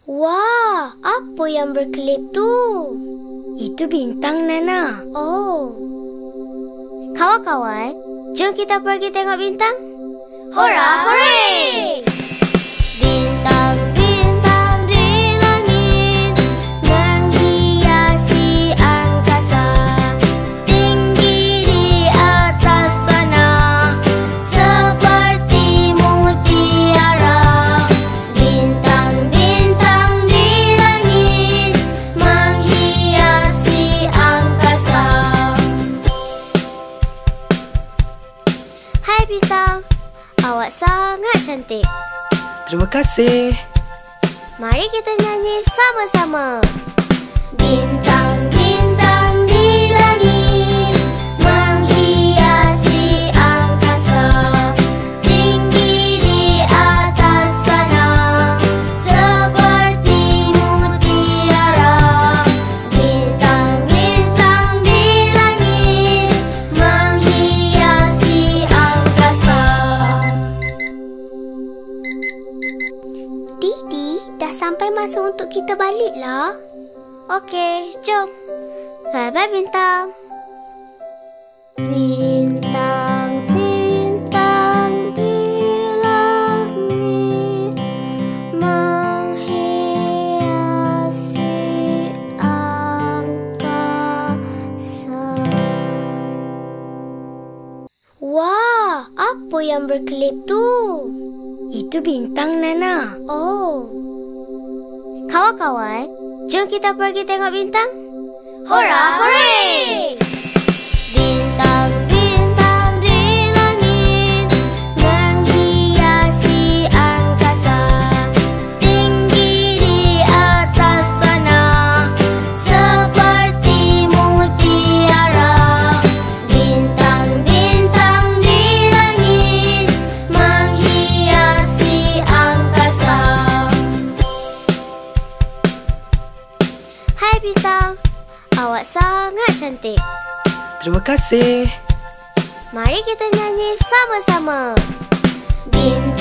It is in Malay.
Wah, apa yang berkelip tu? Itu bintang, Nana. Oh. Kawan-kawan, jom kita pergi tengok bintang. Hora, hooray! Bintang-bintang di langit menghiasi angkasa, tinggi di atas sana seperti mutiara. Bintang-bintang di langit menghiasi angkasa. Hai bintang, awak sangat cantik. Terima kasih. Mari kita nyanyi sama-sama. Bintang-bintang di langit menghiasi angkasa, tinggi di atas sana seperti mutiara. Bintang-bintang di langit menghiasi angkasa. Didi, dah sampai masa untuk kita baliklah. Okey, jom. Bye-bye bintang. Bintang-bintang di langit menghiasi angkasa. Wah, apa yang berkelip tu? Itu bintang, Nana. Oh. Kawan-kawan, jom kita pergi tengok bintang. Hora, hooray! Bintang-bintang di langit menghiasi angkasa, tinggi di atas sana seperti mutiara. Bintang-bintang di langit menghiasi angkasa. Hai bintang, awak sangat cantik. Terima kasih. Mari kita nyanyi sama-sama. Bintang